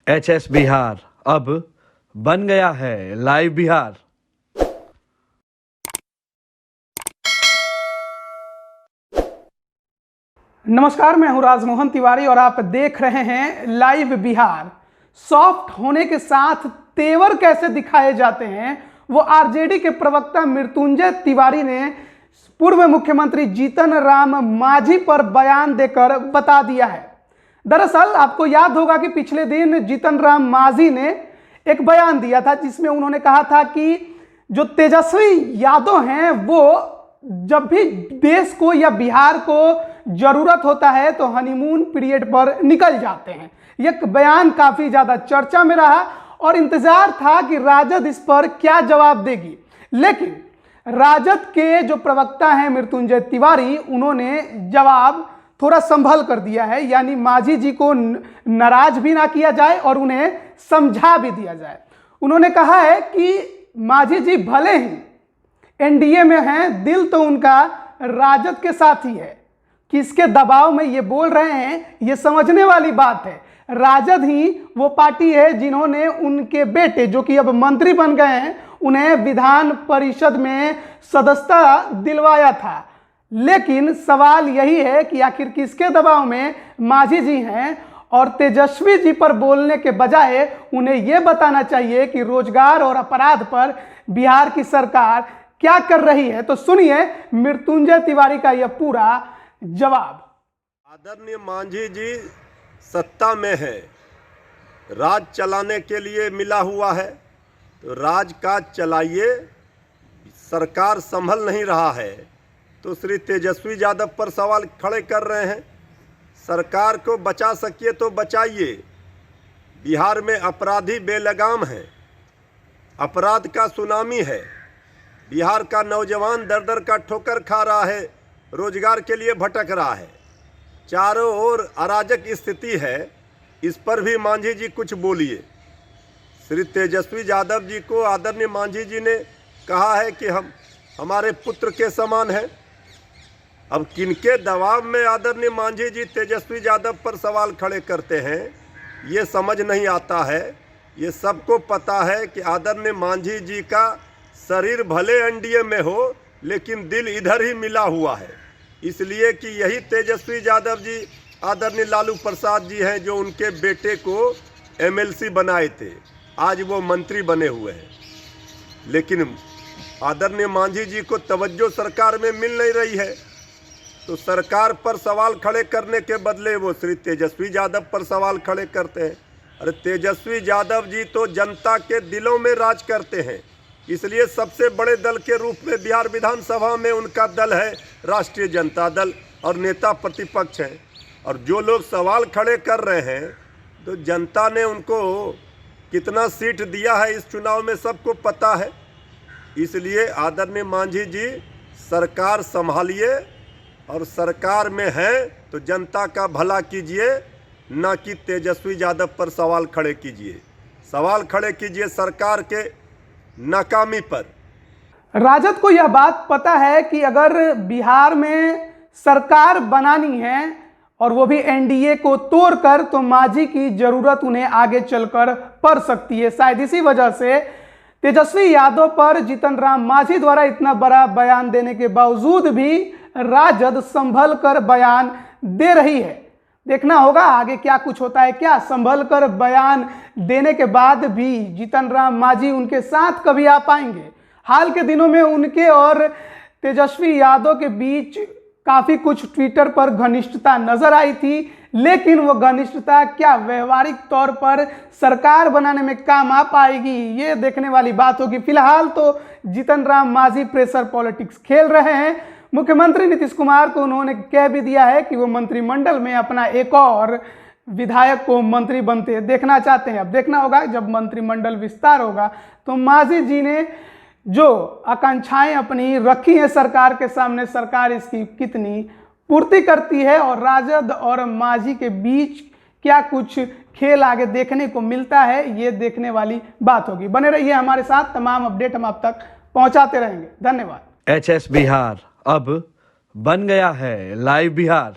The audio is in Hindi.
HS बिहार अब बन गया है लाइव बिहार। नमस्कार, मैं हूं राजमोहन तिवारी और आप देख रहे हैं लाइव बिहार। सॉफ्ट होने के साथ तेवर कैसे दिखाए जाते हैं, वो आरजेडी के प्रवक्ता मृत्युंजय तिवारी ने पूर्व मुख्यमंत्री जीतन राम मांझी पर बयान देकर बता दिया है। दरअसल आपको याद होगा कि पिछले दिन जीतन राम मांझी ने एक बयान दिया था जिसमें उन्होंने कहा था कि जो तेजस्वी यादव हैं वो जब भी देश को या बिहार को जरूरत होता है तो हनीमून पीरियड पर निकल जाते हैं। यह बयान काफी ज्यादा चर्चा में रहा और इंतजार था कि राजद इस पर क्या जवाब देगी, लेकिन राजद के जो प्रवक्ता हैं मृत्युंजय तिवारी, उन्होंने जवाब थोड़ा संभल कर दिया है। यानी मांझी जी को नाराज भी ना किया जाए और उन्हें समझा भी दिया जाए। उन्होंने कहा है कि मांझी जी भले ही एनडीए में हैं, दिल तो उनका राजद के साथ ही है। किसके दबाव में ये बोल रहे हैं, ये समझने वाली बात है। राजद ही वो पार्टी है जिन्होंने उनके बेटे, जो कि अब मंत्री बन गए हैं, उन्हें विधान परिषद में सदस्यता दिलवाया था। लेकिन सवाल यही है कि आखिर किसके दबाव में मांझी जी हैं, और तेजस्वी जी पर बोलने के बजाय उन्हें यह बताना चाहिए कि रोजगार और अपराध पर बिहार की सरकार क्या कर रही है। तो सुनिए मृत्युंजय तिवारी का यह पूरा जवाब। आदरणीय मांझी जी सत्ता में है, राज चलाने के लिए मिला हुआ है, तो राज काज चलाइए। सरकार संभल नहीं रहा है तो श्री तेजस्वी यादव पर सवाल खड़े कर रहे हैं। सरकार को बचा सकिए तो बचाइए। बिहार में अपराधी बेलगाम हैं, अपराध का सुनामी है। बिहार का नौजवान दर दर का ठोकर खा रहा है, रोजगार के लिए भटक रहा है, चारों ओर अराजक स्थिति है। इस पर भी मांझी जी कुछ बोलिए। श्री तेजस्वी यादव जी को आदरणीय मांझी जी ने कहा है कि हम हमारे पुत्र के समान हैं। अब किनके दबाव में आदरणीय मांझी जी तेजस्वी यादव पर सवाल खड़े करते हैं, ये समझ नहीं आता है। ये सबको पता है कि आदरणीय मांझी जी का शरीर भले एनडीए में हो लेकिन दिल इधर ही मिला हुआ है। इसलिए कि यही तेजस्वी यादव जी आदरणीय लालू प्रसाद जी हैं जो उनके बेटे को एमएलसी बनाए थे, आज वो मंत्री बने हुए हैं। लेकिन आदरणीय मांझी जी को तवज्जो सरकार में मिल नहीं रही है, तो सरकार पर सवाल खड़े करने के बदले वो श्री तेजस्वी यादव पर सवाल खड़े करते हैं। अरे तेजस्वी यादव जी तो जनता के दिलों में राज करते हैं, इसलिए सबसे बड़े दल के रूप में बिहार विधानसभा में उनका दल है राष्ट्रीय जनता दल, और नेता प्रतिपक्ष हैं। और जो लोग सवाल खड़े कर रहे हैं, तो जनता ने उनको कितना सीट दिया है इस चुनाव में सबको पता है। इसलिए आदरणीय मांझी जी सरकार संभालिए, और सरकार में हैं तो जनता का भला कीजिए, ना कि तेजस्वी यादव पर सवाल खड़े कीजिए। सवाल खड़े कीजिए सरकार के नाकामी पर। राजद को यह बात पता है कि अगर बिहार में सरकार बनानी है और वो भी एनडीए को तोड़कर, तो मांझी की जरूरत उन्हें आगे चलकर पड़ सकती है। शायद इसी वजह से तेजस्वी यादव पर जीतन राम मांझी द्वारा इतना बड़ा बयान देने के बावजूद भी राजद संभल कर बयान दे रही है। देखना होगा आगे क्या कुछ होता है। क्या संभल कर बयान देने के बाद भी जीतन राम मांझी उनके साथ कभी आ पाएंगे? हाल के दिनों में उनके और तेजस्वी यादव के बीच काफी कुछ ट्विटर पर घनिष्ठता नजर आई थी, लेकिन वो घनिष्ठता क्या व्यवहारिक तौर पर सरकार बनाने में काम आ पाएगी, ये देखने वाली बात होगी। फिलहाल तो जीतन राम मांझी प्रेशर पॉलिटिक्स खेल रहे हैं। मुख्यमंत्री नीतीश कुमार को उन्होंने कह भी दिया है कि वो मंत्रिमंडल में अपना एक और विधायक को मंत्री बनते देखना चाहते हैं। अब देखना होगा जब मंत्रिमंडल विस्तार होगा तो मांझी जी ने जो आकांक्षाएं अपनी रखी हैं सरकार के सामने, सरकार इसकी कितनी पूर्ति करती है, और राजद और मांझी के बीच क्या कुछ खेल आगे देखने को मिलता है, ये देखने वाली बात होगी। बने रहिए हमारे साथ, तमाम अपडेट हम आप तक पहुंचाते रहेंगे। धन्यवाद। HS बिहार अब बन गया है लाइव बिहार।